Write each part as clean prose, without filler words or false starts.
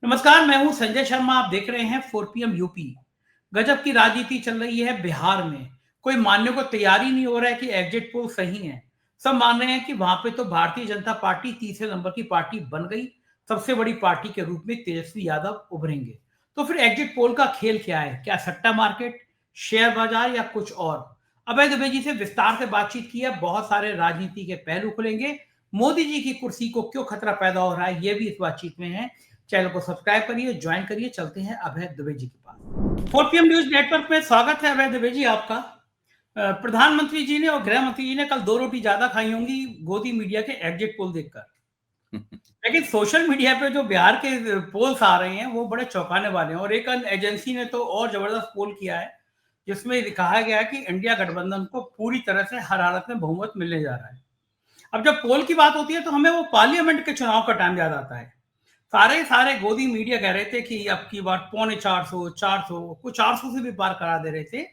नमस्कार, मैं हूं संजय शर्मा। आप देख रहे हैं 4 PM यूपी। गजब की राजनीति चल रही है बिहार में। कोई मानने को तैयार ही नहीं हो रहा है कि एग्जिट पोल सही है। सब मान रहे हैं कि वहां पे तो भारतीय जनता पार्टी तीसरे नंबर की पार्टी बन गई। सबसे बड़ी पार्टी के रूप में तेजस्वी यादव उभरेंगे। तो फिर एग्जिट पोल का खेल क्या है? क्या सट्टा मार्केट, शेयर बाजार या कुछ और? अभय दुबे जी से विस्तार से बातचीत की है। बहुत सारे राजनीति के पहलू खुलेंगे। मोदी जी की कुर्सी को क्यों खतरा पैदा हो रहा है, ये भी इस बातचीत में है। चैनल को सब्सक्राइब करिए, ज्वाइन करिए। चलते हैं अभय दुबे जी के पास। 4 PM न्यूज नेटवर्क में स्वागत है अभय दुबे जी आपका। प्रधानमंत्री जी ने और गृह मंत्री जी ने कल 2 रोटी ज्यादा खाई होंगी गोदी मीडिया के एग्जिट पोल देखकर। लेकिन सोशल मीडिया पे जो बिहार के पोल्स आ रहे हैं वो बड़े चौंकाने वाले हैं। और एक एजेंसी ने तो और जबरदस्त पोल किया है जिसमें कहा गया है कि इंडिया गठबंधन को पूरी तरह से हर हालत में बहुमत मिलने जा रहा है। अब जब पोल की बात होती है तो हमें वो पार्लियामेंट के चुनाव का टाइम याद आता है। सारे गोदी मीडिया कह रहे थे कि अब की बार 350, 400, कुछ 400 से भी पार करा दे रहे थे।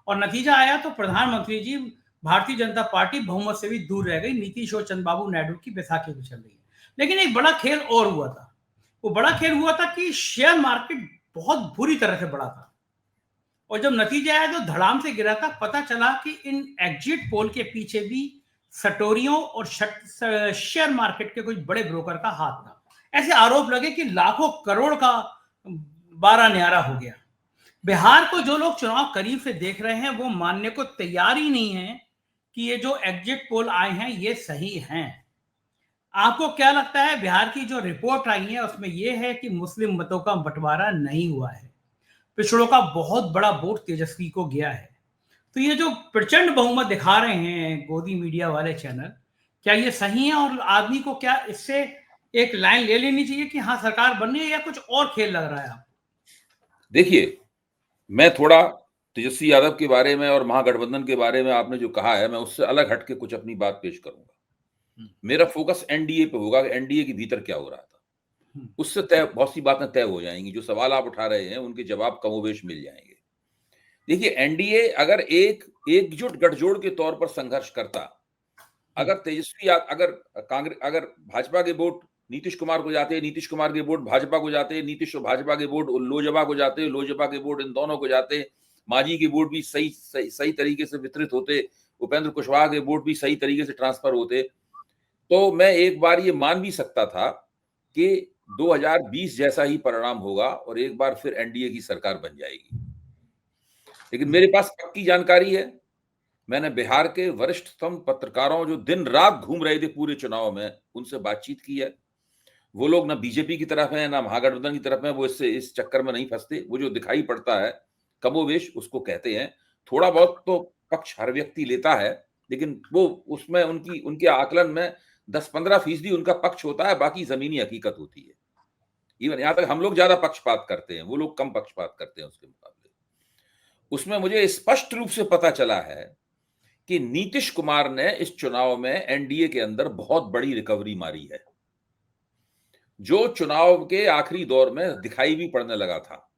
और नतीजा आया तो प्रधानमंत्री जी, भारतीय जनता पार्टी बहुमत से भी दूर रह गई। नीतीश और चंद्रबाबू नायडू की बैसाखी भी चल रही है। लेकिन एक बड़ा खेल और हुआ था। वो बड़ा खेल हुआ था कि शेयर मार्केट बहुत बुरी तरह से बढ़ा था। और जब नतीजा आया तो धड़ाम से गिरा था। पता चला कि इन एग्जिट पोल के पीछे भी सटोरियों और शेयर मार्केट के कुछ बड़े ब्रोकर का हाथ था। ऐसे आरोप लगे कि लाखों करोड़ का बारह न्यारा हो गया। बिहार को जो लोग चुनाव करीब से देख रहे हैं वो मानने को तैयार ही नहीं है कि ये जो एग्जिट पोल आए हैं ये सही हैं। आपको क्या लगता है? बिहार की जो रिपोर्ट आई है उसमें यह है कि मुस्लिम मतों का बंटवारा नहीं हुआ है। पिछड़ों का बहुत बड़ा वोट तेजस्वी को गया है। तो ये जो प्रचंड बहुमत दिखा रहे हैं गोदी मीडिया वाले चैनल, क्या ये सही है? और आदमी को क्या इससे एक लाइन ले लेनी चाहिए कि हाँ सरकार बननी है, या कुछ और खेल लग रहा है आपको? देखिए, मैं थोड़ा तेजस्वी यादव के बारे में और महागठबंधन के बारे में आपने जो कहा है, मैं उससे अलग हट के कुछ अपनी बात पेश करूंगा। मेरा फोकस एनडीए पे होगा कि एनडीए के भीतर क्या हो रहा था। उससे तय बहुत सी बातें तय हो जाएंगी। जो सवाल आप उठा रहे हैं उनके जवाब कमोबेश मिल जाएंगे। देखिए, एनडीए अगर एकजुट गठजोड़ के तौर पर संघर्ष करता, अगर भाजपा के वोट नीतीश कुमार को जाते, नीतीश कुमार के वोट भाजपा को जाते, नीतीश और भाजपा के वोट लोजपा को जाते, लोजपा के वोट इन दोनों को जाते, मांझी के वोट भी सही तरीके से वितरित होते, उपेंद्र कुशवाहा के वोट भी सही तरीके से ट्रांसफर होते, तो मैं एक बार ये मान भी सकता था कि 2020 जैसा ही परिणाम होगा और एक बार फिर एनडीए की सरकार बन जाएगी। लेकिन मेरे पास पक्की जानकारी है। मैंने बिहार के वरिष्ठतम पत्रकारों जो दिन रात घूम रहे थे पूरे चुनाव में, उनसे बातचीत की है। वो लोग ना बीजेपी की तरफ है ना महागठबंधन की तरफ है। वो इस चक्कर में नहीं फंसते। वो जो दिखाई पड़ता है कमोवेश उसको कहते हैं। थोड़ा बहुत तो पक्ष हर व्यक्ति लेता है, लेकिन वो उसमें उनके आकलन में 10-15% उनका पक्ष होता है, बाकी जमीनी हकीकत होती है। इवन यहां तक हम लोग ज्यादा पक्षपात करते हैं, वो लोग कम पक्षपात करते हैं उसके मुकाबले। उसमें मुझे स्पष्ट रूप से पता चला है कि नीतीश कुमार ने इस चुनाव में एनडीए के अंदर बहुत बड़ी रिकवरी मारी है, जो चुनाव के आखिरी दौर में दिखाई भी पड़ने लगा था।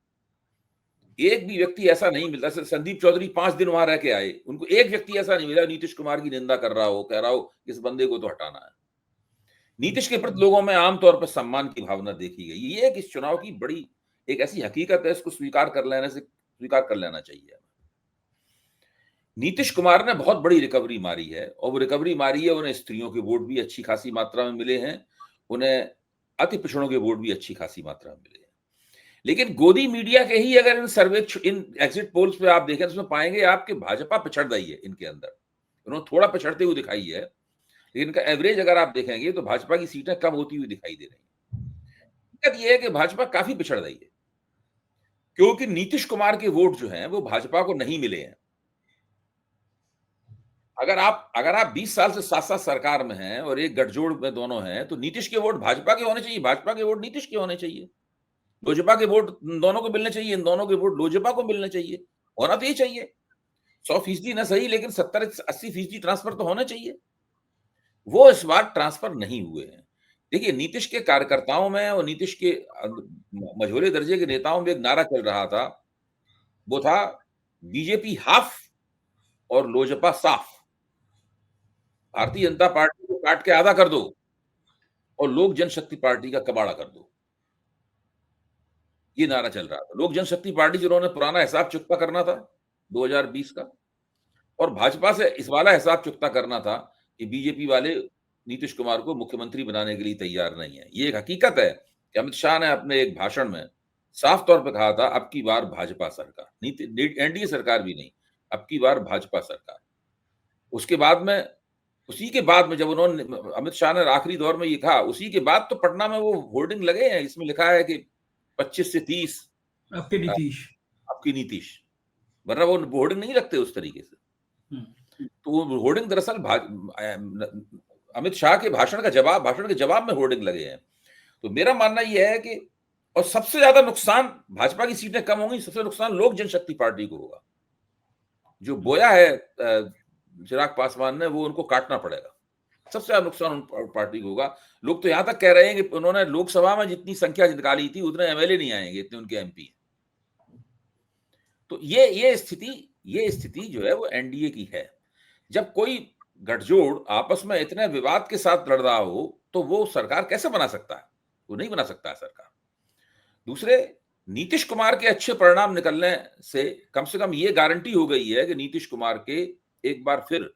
एक भी व्यक्ति ऐसा नहीं मिलता। संदीप चौधरी 5 दिन वहां रह के आए, उनको एक व्यक्ति ऐसा नहीं मिला नीतीश कुमार की निंदा कर रहा हो, कह रहा हो इस बंदे को तो हटाना है। नीतीश के प्रति लोगों में आमतौर पर सम्मान की भावना देखी गई। ये एक इस चुनाव की बड़ी एक ऐसी हकीकत है, इसको स्वीकार कर लेना चाहिए। नीतीश कुमार ने बहुत बड़ी रिकवरी मारी है, और वो रिकवरी मारी है, उन्हें स्त्रियों के वोट भी अच्छी खासी मात्रा में मिले हैं, उन्हें अति पिछड़ों के वोट भी अच्छी खासी मात्रा में मिले हैं। लेकिन गोदी मीडिया के ही अगर इन एग्जिट पोल्स पे आप देखें तो उसमें पाएंगे आपके भाजपा पिछड़ रही है इनके अंदर। उन्होंने थोड़ा पिछड़ते हुए दिखाई है, लेकिन इनका एवरेज अगर आप देखेंगे तो भाजपा की सीटें कम होती हुई दिखाई दे रही है। दिक्कत यह है कि भाजपा काफी पिछड़ रही है, क्योंकि नीतीश कुमार के वोट जो हैं वो भाजपा को नहीं मिले हैं। अगर आप 20 साल से साथ-साथ सरकार में हैं और एक गठजोड़ में दोनों हैं, तो नीतीश के वोट भाजपा के होने चाहिए, भाजपा के वोट नीतीश के होने चाहिए। लोजपा के वोट इन दोनों को मिलने चाहिए, इन दोनों के वोट लोजपा को मिलने चाहिए। होना तो यही चाहिए। 100% ना सही, लेकिन 70-80% ट्रांसफर तो होने चाहिए। वो इस बार ट्रांसफर नहीं हुए हैं। देखिए, नीतीश के कार्यकर्ताओं में और नीतीश के मझोले दर्जे के नेताओं में एक नारा चल रहा था, वो था बीजेपी हाफ और लोजपा साफ। भारतीय जनता पार्टी को काट के आधा कर दो और लोक जनशक्ति पार्टी का कबाड़ा कर दो। ये नारा चल रहा था। लोक जनशक्ति पार्टी जिन्होंने पुराना हिसाब चुकता करना था 2020 का, और भाजपा से इस वाला हिसाब चुकता करना था कि बीजेपी वाले नीतीश कुमार को मुख्यमंत्री बनाने के लिए तैयार नहीं है। ये एक हकीकत है कि अमित शाह ने अपने एक भाषण में साफ तौर पे कहा था, अब की बार भाजपा सरकार, एनडीए सरकार भी नहीं, अब की बार भाजपा सरकार। उसके बाद में, उसी के बाद में जब उन्होंने, अमित शाह ने आखिरी दौर में ये कहा, उसी के बाद तो पटना में वो होर्डिंग लगे हैं, इसमें लिखा है कि 25 से 30 आपकी नीतीश, वरना वो होर्डिंग नहीं रखते उस तरीके से। तो वो होर्डिंग दरअसल अमित शाह के भाषण के जवाब में होर्डिंग लगे हैं। तो मेरा मानना यह है कि, और सबसे ज्यादा नुकसान भाजपा की सीटें कम होंगी, सबसे नुकसान लोक जनशक्ति पार्टी को होगा। जो बोया है चिराग पासवान ने, वो उनको काटना पड़ेगा। सबसे ज्यादा नुकसान उन पार्टी को होगा। लोग तो यहां तक कह रहे हैं कि उन्होंने लोकसभा में जितनी संख्या निकाली थी उतने एमएलए नहीं आएंगे, इतने उनके एमपी। तो ये स्थिति जो है वो एनडीए की है। जब कोई गठजोड़ आपस में इतने विवाद के साथ लड़ रहा हो तो वो सरकार कैसे बना सकता है? वो नहीं बना सकता है सरकार। दूसरे, नीतीश कुमार के अच्छे परिणाम निकलने से कम ये गारंटी हो गई है कि नीतीश कुमार के एक बार फिर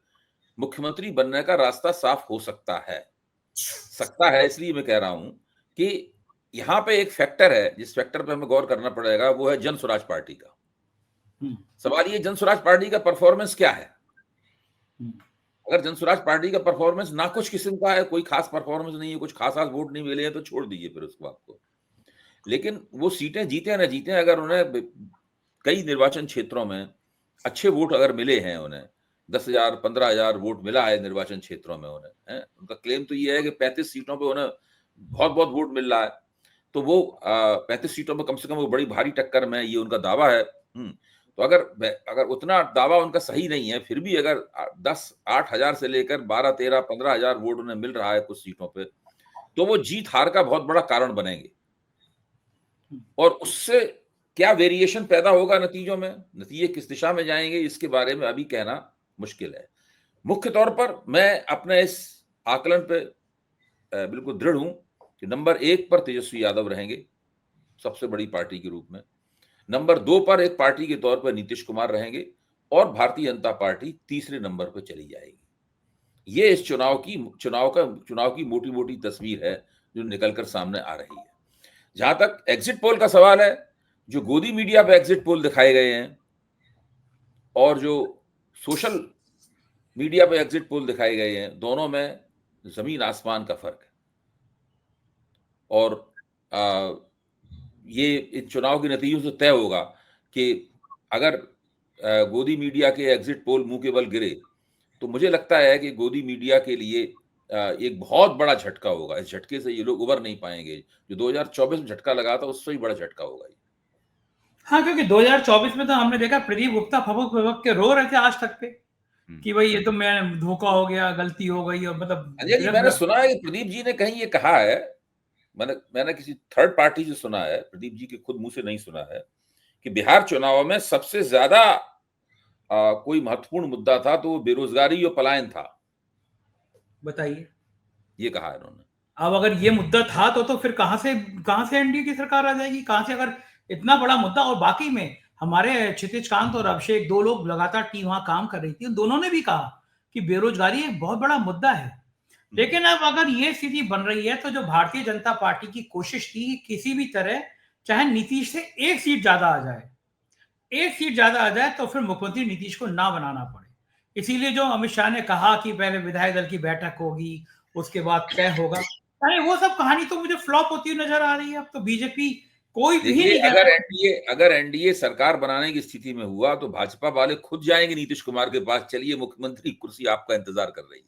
मुख्यमंत्री बनने का रास्ता साफ हो सकता है। इसलिए मैं कह रहा हूं कि यहां पे एक फैक्टर है, जिस फैक्टर पे हमें गौर करना पड़ेगा, वो है जन स्वराज पार्टी का। सवाल ये, जन स्वराज पार्टी का परफॉर्मेंस क्या है? अगर जन स्वराज पार्टी का परफॉर्मेंस ना कुछ किस्म का है, कोई खास परफॉर्मेंस नहीं है, कुछ खास वोट नहीं मिले हैं, तो छोड़ दीजिए फिर उसको आपको। लेकिन वो सीटें जीते ना जीते, अगर उन्हें कई निर्वाचन क्षेत्रों में अच्छे वोट अगर मिले हैं, उन्हें 10,000 15,000 वोट मिला है निर्वाचन क्षेत्रों में उन्हें, उनका क्लेम तो ये है कि 35 सीटों पे उन्हें बहुत बहुत वोट मिल रहा है, तो वो 35 सीटों में कम से कम वो बड़ी भारी टक्कर में, ये उनका दावा है। तो अगर उतना दावा उनका सही नहीं है, फिर भी अगर 8,000 से लेकर 12, 13, 15,000 वोट उन्हें मिल रहा है कुछ सीटों पे, तो वो जीत हार का बहुत बड़ा कारण बनेंगे। और उससे क्या वेरिएशन पैदा होगा नतीजों में, नतीजे किस दिशा में जाएंगे, इसके बारे में अभी कहना मुश्किल है। मुख्य तौर पर मैं अपने इस आकलन पे बिल्कुल दृढ़ हूं कि नंबर 1 पर तेजस्वी यादव रहेंगे सबसे बड़ी पार्टी के रूप में, नंबर 2 पर एक पार्टी के तौर पर नीतीश कुमार रहेंगे, और भारतीय जनता पार्टी तीसरे नंबर पर चली जाएगी। ये इस चुनाव की मोटी मोटी तस्वीर है जो निकलकर सामने आ रही है। जहां तक एग्जिट पोल का सवाल है, जो गोदी मीडिया पे एग्जिट पोल दिखाए गए हैं और जो सोशल मीडिया पे एग्जिट पोल दिखाए गए हैं, दोनों में जमीन आसमान का फर्क है। और ये इन चुनाव के नतीजों से तय होगा कि अगर गोदी मीडिया के एग्जिट पोल मुंह के बल गिरे, तो मुझे लगता है कि गोदी मीडिया के लिए एक बहुत बड़ा झटका होगा। इस झटके से ये लोग उबर नहीं पाएंगे। जो 2024 में झटका लगा था, उससे भी बड़ा झटका होगा ये। हाँ, क्योंकि 2024 में तो हमने देखा प्रदीप गुप्ता फपक के रो रहे थे आज तक पे कि भाई ये तो मैं धोखा हो गया, गलती हो गई, और मतलब अजय जी, मैंने सुना है कि प्रदीप जी ने कहीं ये कहा है, मैंने किसी थर्ड पार्टी से सुना है, प्रदीप जी के खुद मुंह से नहीं सुना है, कि बिहार चुनाव में सबसे ज्यादा कोई महत्वपूर्ण मुद्दा था तो वो बेरोजगारी और पलायन था। बताइए, ये कहा है उन्होंने। अब अगर ये मुद्दा था तो फिर कहां से एनडीए की सरकार आ जाएगी? कहां से, अगर इतना बड़ा मुद्दा। और बाकी में हमारे क्षितिज कांत और अभिषेक, 2 लोग लगातार टीम वहां काम कर रही थी, उन दोनों ने भी कहा कि बेरोजगारी एक बहुत बड़ा मुद्दा है। लेकिन अब अगर ये स्थिति बन रही है, तो जो भारतीय जनता पार्टी की कोशिश थी, किसी भी तरह चाहे नीतीश से 1 सीट ज्यादा आ जाए तो फिर मुख्यमंत्री नीतीश को ना बनाना पड़े। इसीलिए जो अमित शाह ने कहा कि पहले विधायक दल की बैठक होगी, उसके बाद तय होगा, अरे वो सब कहानी तो मुझे फ्लॉप होती हुई नजर आ रही है। अब तो बीजेपी कोई भी नहीं कहता। अगर एनडीए सरकार बनाने की स्थिति में हुआ तो भाजपा वाले खुद जाएंगे नीतीश कुमार के पास, चलिए मुख्यमंत्री कुर्सी आपका इंतजार कर रही है।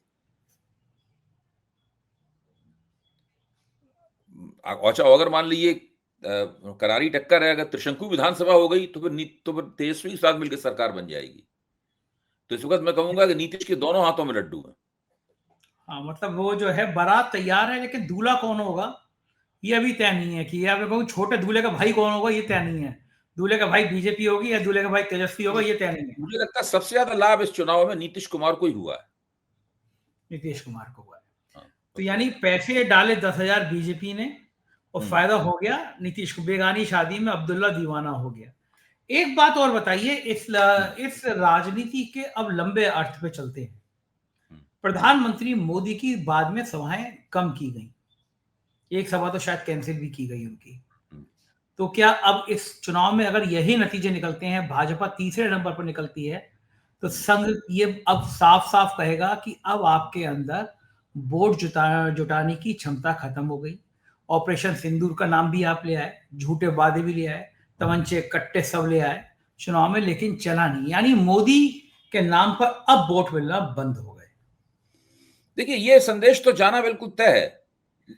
अच्छा, अगर मान लीजिए करारी टक्कर है, अगर त्रिशंकु विधानसभा हो गई तो फिर तेजस्वी के साथ मिलकर सरकार बन जाएगी। तो इस वक्त मैं कहूंगा कि नीतीश के दोनों हाथों में लड्डू है। हाँ, मतलब वो जो है बारात तैयार है, लेकिन दूल्हा कौन होगा ये अभी तय नहीं है। कि या मैं कहूँ छोटे दूल्हे का भाई कौन होगा ये तय नहीं है। दूल्हे का भाई बीजेपी होगी या दूल्हे का भाई तेजस्वी होगा ये तय नहीं है। मुझे लगता है सबसे ज्यादा लाभ इस चुनाव में नीतीश कुमार को ही हुआ है। नीतीश कुमार को हुआ है। तो यानी पैसे डाले 10,000 बीजेपी ने और फायदा हो गया नीतीश को, बेगानी शादी में अब्दुल्ला दीवाना हो गया। एक बात और बताइए, इस राजनीति के अब लंबे अर्थ पे चलते हैं। प्रधानमंत्री मोदी की बाद में सभाएं कम की गई, एक सभा तो शायद कैंसिल भी की गई उनकी। तो क्या अब इस चुनाव में अगर यही नतीजे निकलते हैं, भाजपा तीसरे नंबर पर निकलती है, तो संघ ये अब साफ साफ कहेगा कि अब आपके अंदर वोट जुटाने की क्षमता खत्म हो गई। ऑपरेशन सिंदूर का नाम भी आप ले आए, झूठे वादे भी ले आए, तमंचे कट्टे सब ले आए चुनाव में, लेकिन चला नहीं। यानी मोदी के नाम पर अब वोट मिलना बंद हो गए। देखिए, ये संदेश तो जाना बिल्कुल तय है।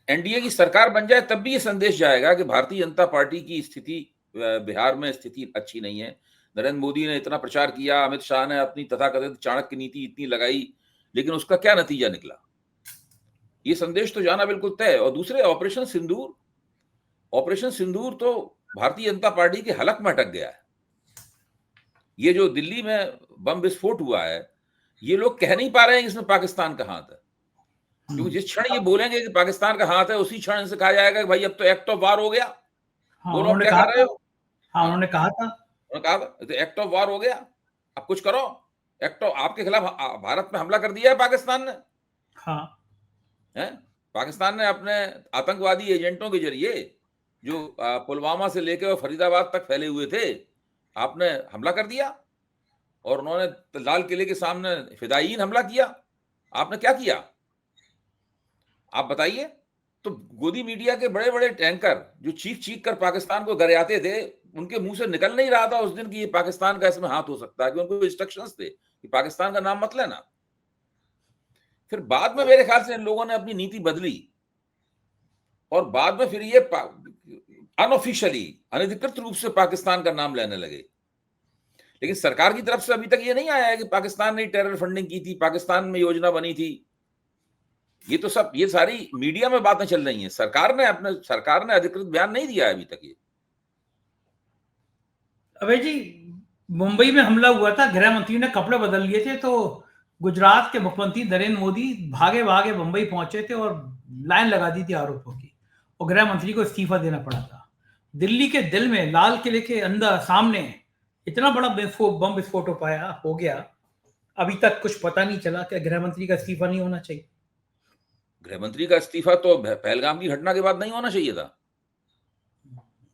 एनडीए की सरकार बन जाए तब भी ये संदेश जाएगा कि भारतीय जनता पार्टी की स्थिति, बिहार में स्थिति अच्छी नहीं है। नरेंद्र मोदी ने इतना प्रचार किया, अमित शाह ने अपनी तथाकथित चाणक्य नीति इतनी लगाई, लेकिन उसका क्या नतीजा निकला, ये संदेश तो जाना बिल्कुल तय है। और दूसरे, ऑपरेशन सिंदूर तो भारतीय जनता पार्टी के हलक में अटक गया है। ये जो दिल्ली में बम विस्फोट हुआ है, ये लोग कह नहीं पा रहे हैं कि इसमें पाकिस्तान का हाथ है, क्योंकि जिस क्षण ये बोलेंगे कि पाकिस्तान का हाथ है, उसी क्षण से कहा जाएगा कि भाई अब तो एक्ट ऑफ वार हो गया। उन्होंने कहा था, उन्होंने कहा था तो एक्ट ऑफ वार हो गया, अब कुछ करो। एक्ट ऑफ, आपके खिलाफ भारत में हमला कर दिया है पाकिस्तान ने। हाँ, है, पाकिस्तान ने अपने आतंकवादी एजेंटों के जरिए जो पुलवामा से लेकर फरीदाबाद तक फैले हुए थे, आपने हमला कर दिया। और उन्होंने लाल किले के सामने फिदायीन हमला किया। आपने क्या किया, आप बताइए। तो गोदी मीडिया के बड़े बड़े टैंकर जो चीख कर पाकिस्तान को गरियाते थे, उनके मुंह से निकल नहीं रहा था उस दिन कि ये पाकिस्तान का इसमें हाथ हो सकता है, क्योंकि उनको इंस्ट्रक्शंस थे कि पाकिस्तान का नाम मत लेना। फिर बाद में मेरे ख्याल से इन लोगों ने अपनी नीति बदली और बाद में फिर ये अनऑफिशियली, अनधिकृत रूप से पाकिस्तान का नाम लेने लगे। लेकिन सरकार की तरफ से अभी तक ये नहीं आया है कि पाकिस्तान ने टेरर फंडिंग की थी, पाकिस्तान में योजना बनी थी। ये तो सब, ये सारी मीडिया में बातें चल रही हैं। सरकार ने अधिकृत बयान नहीं दिया है अभी तक। ये अबे जी, मुंबई में हमला हुआ था, गृह मंत्री ने कपड़े बदल लिए थे, तो गुजरात के मुख्यमंत्री नरेंद्र मोदी भागे भागे मुंबई पहुंचे थे और लाइन लगा दी थी आरोपों की, और गृह मंत्री को इस्तीफा देना पड़ा था। दिल्ली के दिल में, लाल किले के अंदर सामने इतना बड़ा बम विस्फोट हो गया, अभी तक कुछ पता नहीं चला कि गृह मंत्री का इस्तीफा नहीं होना चाहिए। गृह मंत्री का इस्तीफा तो पहलगाम की घटना के बाद नहीं होना चाहिए था।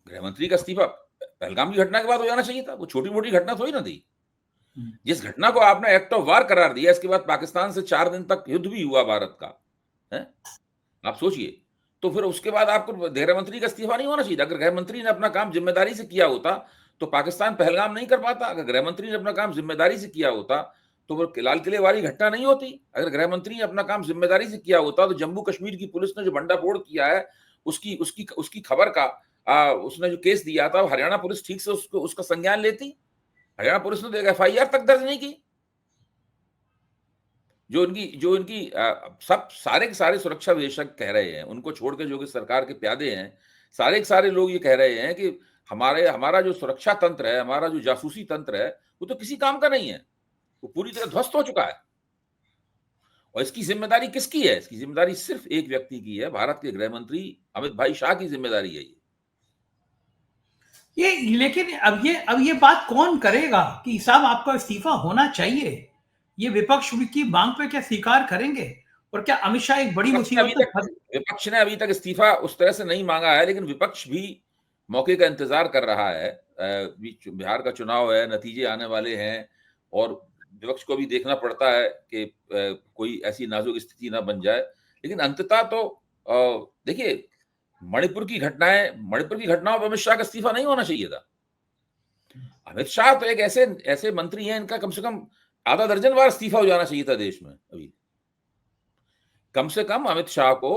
गृह मंत्री का इस्तीफा पहलगाम की घटना के बाद हो जाना चाहिए था। वो छोटी मोटी घटना थोड़ी ना थी। जिस घटना को आपने एक्ट ऑफ वार करार दिया, इसके बाद पाकिस्तान से 4 दिन तक युद्ध भी हुआ भारत का, है? आप सोचिए। तो फिर उसके बाद आपको गृह मंत्री का इस्तीफा नहीं होना चाहिए। अगर गृह मंत्री ने अपना काम जिम्मेदारी से किया होता तो पाकिस्तान पहलगाम नहीं कर पाता। अगर गृह मंत्री ने अपना काम जिम्मेदारी से किया होता तो वो लाल किले वाली घटना नहीं होती। अगर गृह मंत्री ने अपना काम जिम्मेदारी से किया होता तो जम्मू कश्मीर की पुलिस ने जो भंडाफोड़ किया है, उसकी खबर का उसने जो केस दिया था, हरियाणा पुलिस ठीक से उसका संज्ञान लेती। हरियाणा पुलिस ने तो FIR तक दर्ज नहीं की। जो इनकी सब सारे के सारे सुरक्षा विशेषज्ञ कह रहे हैं, उनको छोड़ के जो कि सरकार के प्यादे हैं, सारे के सारे लोग ये कह रहे हैं कि हमारा जो सुरक्षा तंत्र है, हमारा जो जासूसी तंत्र है, वो तो किसी काम का नहीं है, वो पूरी तरह ध्वस्त हो चुका है। और इसकी जिम्मेदारी किसकी है? इसकी जिम्मेदारी सिर्फ एक व्यक्ति की है, भारत के गृह मंत्री अमित भाई शाह की जिम्मेदारी है ये। लेकिन अब ये बात कौन करेगा कि साहब आपका इस्तीफा होना चाहिए? ये विपक्ष की मांग पे क्या स्वीकार करेंगे? और क्या अमित शाह एक बड़ी मुसीबत में? विपक्ष ने अभी तक इस्तीफा उस तरह से नहीं मांगा है, लेकिन विपक्ष भी मौके का इंतजार कर रहा है। बिहार का चुनाव है, नतीजे आने वाले हैं और विपक्ष को भी देखना पड़ता है कि कोई ऐसी नाजुक स्थिति ना बन जाए। लेकिन अंततः तो देखिए, मणिपुर की घटनाओं पर अमित शाह का इस्तीफा नहीं होना चाहिए था। अमित शाह तो एक ऐसे मंत्री हैं, इनका कम से कम आधा दर्जन बार इस्तीफा हो जाना चाहिए था देश में। अभी कम से कम अमित शाह को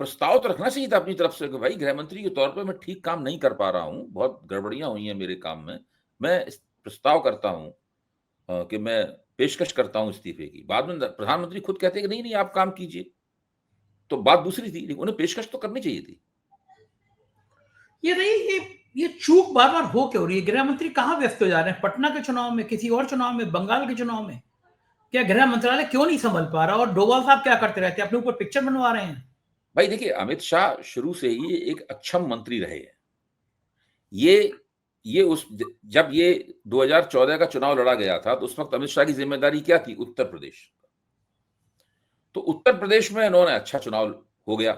प्रस्ताव तो रखना चाहिए था अपनी तरफ से कि भाई, गृह मंत्री के तौर पे मैं ठीक काम नहीं कर पा रहा हूं, बहुत गड़बड़ियां हुई हैं मेरे काम में, मैं प्रस्ताव करता हूं कि मैं पेशकश करता हूं इस्तीफे की। बाद में प्रधानमंत्री खुद कहते हैं कि नहीं आप काम कीजिए, तो बात दूसरी थी, लेकिन उन्हें पेशकश तो करनी चाहिए थी। ये चूक बार बार हो क्यों रही है? गृह मंत्री कहां व्यस्त हो जा रहे हैं? पटना के चुनाव में, किसी और चुनाव में, बंगाल के चुनाव में? क्या गृह मंत्रालय क्यों नहीं संभल पा रहा? और डोभाल साहब क्या करते रहते हैं? अपने ऊपर पिक्चर बनवा रहे हैं। भाई देखिए, अमित शाह शुरू से ही एक अक्षम मंत्री रहे हैं। ये उस जब ये 2014 का चुनाव लड़ा गया था, तो उस वक्त अमित शाह की जिम्मेदारी क्या थी? उत्तर प्रदेश। तो उत्तर प्रदेश में इन्होंने अच्छा चुनाव हो गया,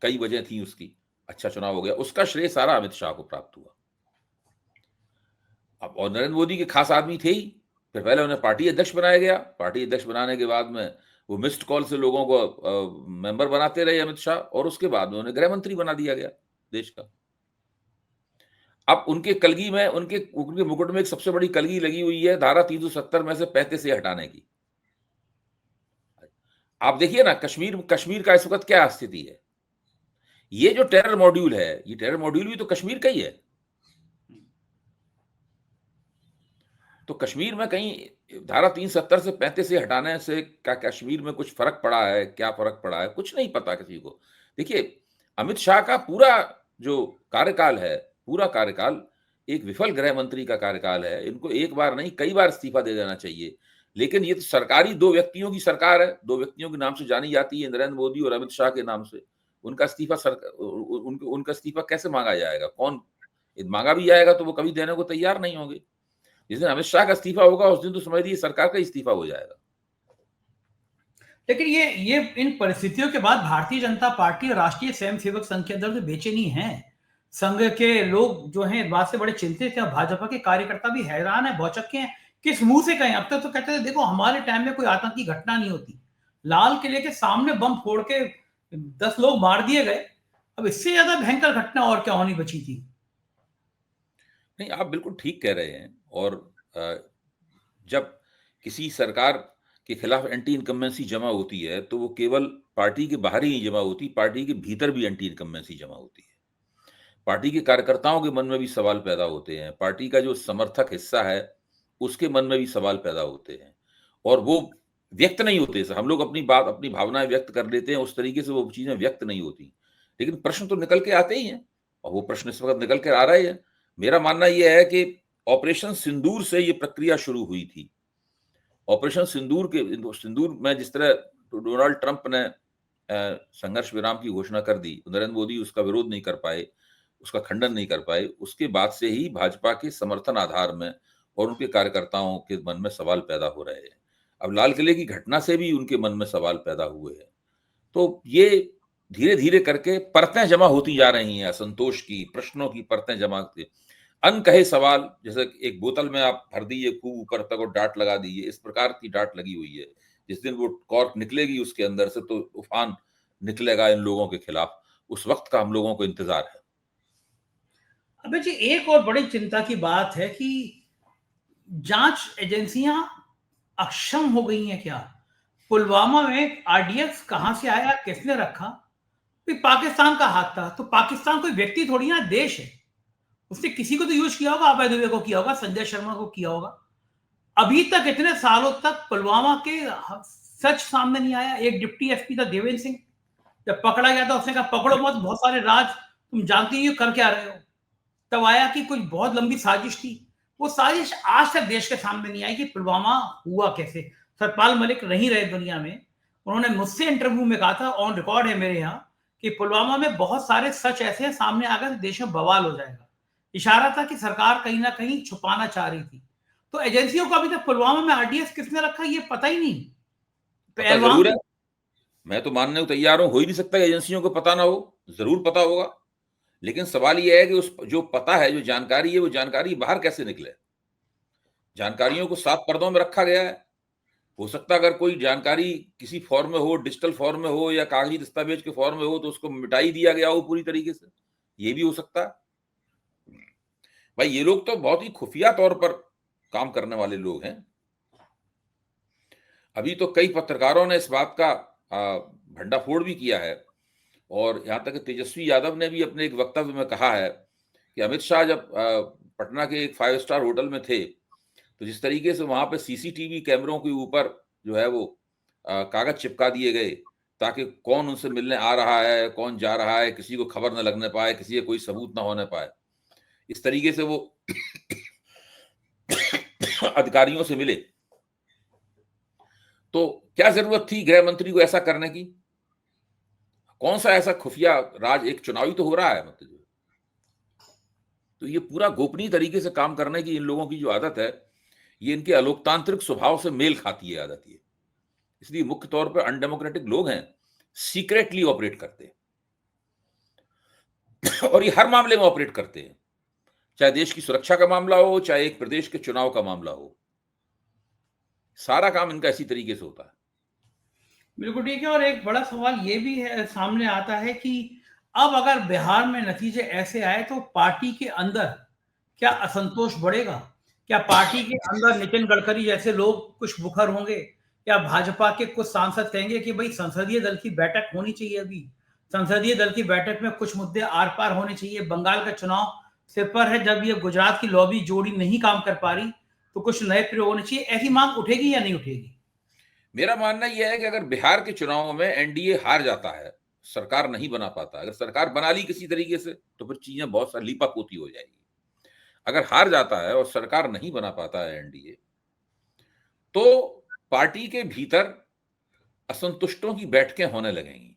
कई वजह थी उसकी, अच्छा चुनाव हो गया, उसका श्रेय सारा अमित शाह को प्राप्त हुआ। अब और नरेंद्र मोदी के खास आदमी थे ही, फिर पहले उन्हें पार्टी अध्यक्ष बनाया गया, पार्टी अध्यक्ष बनाने के बाद में वो मिस्ड कॉल से लोगों को मेंबर बनाते रहे अमित शाह, और उसके बाद में उन्हें गृह मंत्री बना दिया गया देश का। अब उनके कलगी में, उनके मुकुट में एक सबसे बड़ी कलगी लगी हुई है धारा 370 में से 35 से हटाने की। आप देखिए ना, कश्मीर का इस वक्त क्या स्थिति है। ये जो टेरर मॉड्यूल है, ये टेरर मॉड्यूल भी तो कश्मीर का ही है। तो कश्मीर में कहीं धारा 370 से 35 से हटाने से क्या कश्मीर में कुछ फर्क पड़ा है? क्या फर्क पड़ा है? कुछ नहीं पता किसी को। देखिए, अमित शाह का पूरा जो कार्यकाल है, पूरा कार्यकाल एक विफल गृह मंत्री का कार्यकाल है। इनको एक बार नहीं, कई बार इस्तीफा दे देना चाहिए। लेकिन ये तो सरकारी दो व्यक्तियों की सरकार है, दो व्यक्तियों के नाम से जानी जाती है, नरेंद्र मोदी और अमित शाह के नाम से। उनका इस्तीफा कैसे मांगा जाएगा? कौन मांगा भी जाएगा तो वो कभी देने को तैयार नहीं होंगे। जिस दिन अमित शाह का इस्तीफा होगा, उस दिन तो समझ लीजिए सरकार का इस्तीफा हो जाएगा। लेकिन ये इन परिस्थितियों के बाद भारतीय जनता पार्टी और राष्ट्रीय स्वयंसेवक संघ के अंदर तो बेचैनी है। संघ के लोग जो हैं इस बात से बड़े चिंतित हैं, भाजपा के कार्यकर्ता भी हैरान है, भौचक्के हैं। किस मुंह से कहें? अब तक तो कहते थे देखो हमारे टाइम में कोई आतंकी घटना नहीं होती, लाल किले के सामने बम फोड़ के 10 लोग मार दिए गए। अब इससे ज्यादा भयंकर घटना और क्या होनी बची थी? नहीं, आप बिल्कुल ठीक कह रहे हैं। और जब किसी सरकार के खिलाफ एंटी इनकम्बेंसी जमा होती है, तो वो केवल पार्टी के बाहर ही नहीं जमा होती, पार्टी के भीतर भी एंटी इनकम्बेंसी जमा होती है। पार्टी के कार्यकर्ताओं के मन में भी सवाल पैदा होते हैं, पार्टी का जो समर्थक हिस्सा है उसके मन में भी सवाल पैदा होते हैं, और वो व्यक्त नहीं होते। हम लोग अपनी बात, अपनी भावनाएं व्यक्त कर लेते हैं, उस तरीके से वो चीजें व्यक्त नहीं होती। लेकिन प्रश्न तो निकल के आते ही हैं, और वो प्रश्न इस वक्त निकल के आ रहे हैं। मेरा मानना यह है कि ऑपरेशन सिंदूर से ये प्रक्रिया शुरू हुई थी। ऑपरेशन सिंदूर में जिस तरह डोनाल्ड ट्रंप ने संघर्ष विराम की घोषणा कर दी, नरेंद्र मोदी उसका विरोध नहीं कर पाए, उसका खंडन नहीं कर पाए। उसके बाद से ही भाजपा के समर्थन आधार में और उनके कार्यकर्ताओं के मन में सवाल पैदा हो रहे हैं। अब लाल किले की घटना से भी उनके मन में सवाल पैदा हुए हैं। तो ये धीरे धीरे करके परतें जमा होती जा रही हैं, असंतोष की, प्रश्नों की परतें जमा होती। अनकहे सवाल, जैसे एक बोतल में आप भर दीजिए खूब ऊपर तक और डाट लगा दीजिए, इस प्रकार की डाट लगी हुई है। जिस दिन वो कॉर्क निकलेगी उसके अंदर से, तो उफान निकलेगा इन लोगों के खिलाफ। उस वक्त का हम लोगों को इंतजार है। अबे जी, एक और बड़ी चिंता की बात है कि जांच एजेंसियां अक्षम हो गई हैं क्या? पुलवामा में आरडीएक्स कहां से आया, किसने रखा? भी पाकिस्तान का हाथ था। तो पाकिस्तान कोई व्यक्ति थोड़ी ना, देश है। उसने किसी को तो यूज किया होगा, अभय दुबे को किया होगा, संजय शर्मा को किया होगा। अभी तक इतने सालों तक पुलवामा के सच सामने नहीं आया। एक डिप्टी एसपी था देवेंद्र सिंह, जब पकड़ा गया था उसने कहा पकड़ो मत, बहुत सारे राज तुम जानते ही हो कर क्या रहे हो। तब आया कि कुछ बहुत लंबी साजिश थी। वो साजिश आज तक देश के सामने नहीं आई कि पुलवामा हुआ कैसे। सतपाल मलिक नहीं रहे दुनिया में, उन्होंने मुझसे इंटरव्यू में कहा था, ऑन रिकॉर्ड है मेरे यहाँ, कि पुलवामा में बहुत सारे सच ऐसे सामने आ गए देश में बवाल हो जाएगा। इशारा था कि सरकार कहीं ना कहीं छुपाना चाह रही थी। तो एजेंसियों को अभी तक पुलवामा में आरडीएक्स किसने रखा ये पता ही नहीं। पता जरूर है, मैं तो मानने को तैयार हूं, हो ही नहीं सकता एजेंसियों को पता ना हो, जरूर पता होगा। लेकिन सवाल यह है कि उस जो पता है, जो जानकारी है, वो जानकारी बाहर कैसे निकले। जानकारियों को 7 पर्दों में रखा गया है। हो सकता है अगर कोई जानकारी किसी फॉर्म में हो, डिजिटल फॉर्म में हो या कागजी दस्तावेज के फॉर्म में हो, तो उसको मिटाई दिया गया हो पूरी तरीके से, ये भी हो सकता है। भाई ये लोग तो बहुत ही खुफिया तौर पर काम करने वाले लोग हैं। अभी तो कई पत्रकारों ने इस बात का भंडाफोड़ भी किया है, और यहां तक तेजस्वी यादव ने भी अपने एक वक्तव्य में कहा है कि अमित शाह जब पटना के एक 5 स्टार होटल में थे, तो जिस तरीके से वहां पे सीसीटीवी कैमरों के ऊपर जो है वो कागज चिपका दिए गए, ताकि कौन उनसे मिलने आ रहा है, कौन जा रहा है, किसी को खबर न लगने पाए, किसी का कोई सबूत ना होने पाए। इस तरीके से वो अधिकारियों से मिले। तो क्या जरूरत थी गृह मंत्री को ऐसा करने की? कौन सा ऐसा खुफिया राज, एक चुनावी तो हो रहा है मतलब, तो ये पूरा गोपनीय तरीके से काम करने की इन लोगों की जो आदत है, ये इनके अलोकतांत्रिक स्वभाव से मेल खाती है आदत ये। इसलिए मुख्य तौर पर अनडेमोक्रेटिक लोग हैं, सीक्रेटली ऑपरेट करते हैं और ये हर मामले में ऑपरेट करते हैं, चाहे देश की सुरक्षा का मामला हो, चाहे एक प्रदेश के चुनाव का मामला हो, सारा काम इनका इसी तरीके से होता है। बिल्कुल ठीक है। और एक बड़ा सवाल ये भी है, सामने आता है कि अब अगर बिहार में नतीजे ऐसे आए तो पार्टी के अंदर क्या असंतोष बढ़ेगा? क्या पार्टी के अंदर नितिन गडकरी जैसे लोग कुछ मुखर होंगे? या भाजपा के कुछ सांसद कहेंगे कि भाई संसदीय दल की बैठक होनी चाहिए, अभी संसदीय दल की बैठक में कुछ मुद्दे आर पार होने चाहिए, बंगाल का चुनाव सिर पर है, जब ये गुजरात की लॉबी जोड़ी नहीं काम कर पा रही तो कुछ नए प्रयोग होने चाहिए, ऐसी मांग उठेगी या नहीं उठेगी? मेरा मानना यह है कि अगर बिहार के चुनावों में एनडीए हार जाता है, सरकार नहीं बना पाता, अगर सरकार बना ली किसी तरीके से, तो फिर चीजें बहुत सारी लीपापोती हो जाएगी। अगर हार जाता है और सरकार नहीं बना पाता है एनडीए, तो पार्टी के भीतर असंतुष्टों की बैठकें होने लगेंगी,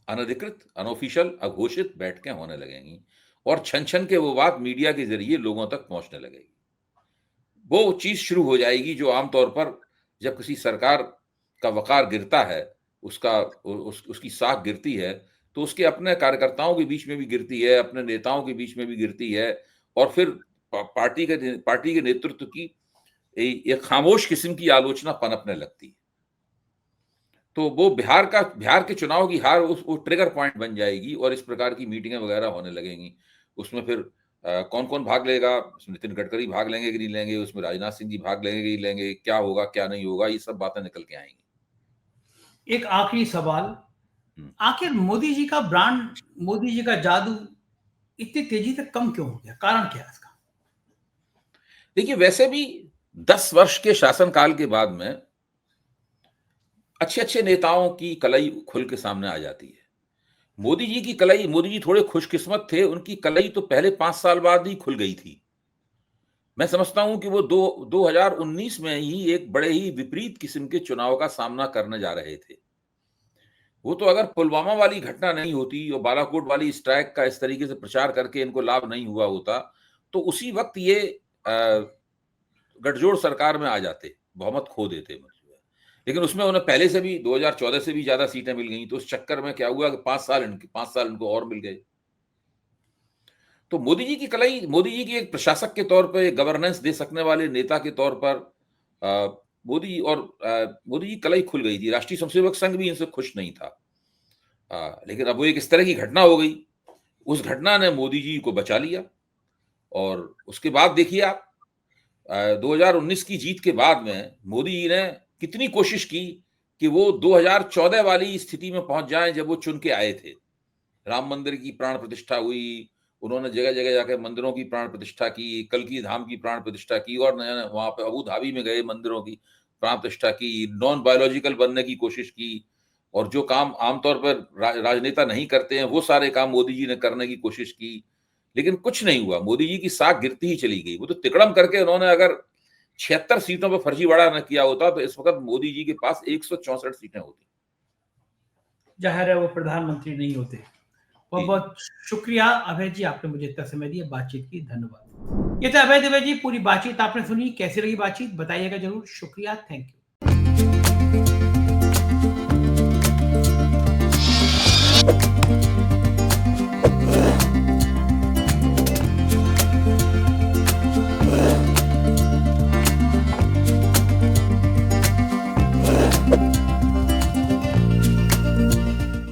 अनधिकृत, अनऑफिशियल, अघोषित बैठकें होने लगेंगी और छन छन के वो बात मीडिया के जरिए लोगों तक पहुंचने लगेगी। वो चीज शुरू हो जाएगी जो आमतौर पर जब किसी सरकार का वकार गिरता है, उसकी साख गिरती है, तो उसके अपने कार्यकर्ताओं के बीच में भी गिरती है, अपने नेताओं के बीच में भी गिरती है, और फिर पार्टी के नेतृत्व की एक खामोश किस्म की आलोचना पनपने लगती है। तो वो बिहार के चुनाव की हार वो ट्रिगर पॉइंट बन जाएगी और इस प्रकार की मीटिंगें वगैरह होने लगेंगी। उसमें फिर कौन कौन भाग लेगा, नितिन गडकरी भाग लेंगे कि नहीं लेंगे, उसमें राजनाथ सिंह जी भाग लेंगे कि नहीं लेंगे, क्या होगा क्या नहीं होगा, ये सब बातें निकल के आएंगी। एक आखिरी सवाल, आखिर मोदी जी का ब्रांड, मोदी जी का जादू इतनी तेजी से कम क्यों हो गया? कारण क्या है इसका? देखिए, वैसे भी 10 वर्ष के शासनकाल के बाद में अच्छे अच्छे नेताओं की कलई खुल के सामने आ जाती है। मोदी जी की कलई, मोदी जी थोड़े खुशकिस्मत थे, उनकी कलई तो पहले 5 साल बाद ही खुल गई थी। मैं समझता हूं कि वो 2019 में ही एक बड़े ही विपरीत किस्म के चुनाव का सामना करने जा रहे थे। वो तो अगर पुलवामा वाली घटना नहीं होती और बालाकोट वाली स्ट्राइक का इस तरीके से प्रचार करके इनको लाभ नहीं हुआ होता, तो उसी वक्त ये गठजोड़ सरकार में आ जाते, बहुमत खो देते। लेकिन उसमें उन्हें पहले से भी 2014 से भी ज्यादा सीटें मिल गई, तो उस चक्कर में क्या हुआ कि 5 साल इनको और मिल गए। तो मोदी जी की कलई, मोदी जी की एक प्रशासक के तौर पर, गवर्नेंस दे सकने वाले नेता के तौर पर मोदी जी कलई खुल गई थी। राष्ट्रीय स्वयंसेवक संघ भी इनसे खुश नहीं था। लेकिन अब वो एक इस तरह की घटना हो गई, उस घटना ने मोदी जी को बचा लिया। और उसके बाद देखिए आप, 2019 की जीत के बाद में मोदी जी ने कितनी कोशिश की कि वो 2014 वाली स्थिति में पहुंच जाएं जब वो चुन के आए थे। राम मंदिर की प्राण प्रतिष्ठा हुई, उन्होंने जगह जगह जाकर मंदिरों की प्राण प्रतिष्ठा की, कल्की धाम की प्राण प्रतिष्ठा की, और वहां पे अबू धाबी में गए मंदिरों की प्राण प्रतिष्ठा की, नॉन बायोलॉजिकल बनने की कोशिश की, और जो काम आमतौर पर राजनेता नहीं करते हैं वो सारे काम मोदी जी ने करने की कोशिश की। लेकिन कुछ नहीं हुआ, मोदी जी की साख गिरती ही चली गई। वो तो तिकड़म करके उन्होंने अगर 76 सीटों पर फर्जीवाड़ा न किया होता तो इस वक्त मोदी जी के पास 164 सीटें होती। जाहिर है वो प्रधानमंत्री नहीं होते। बहुत बहुत शुक्रिया अभय जी, आपने मुझे इतना समय दिया, बातचीत की, धन्यवाद। ये थे अभय दुबे जी। पूरी बातचीत आपने सुनी, कैसी रही बातचीत बताइएगा जरूर। शुक्रिया, थैंक यू।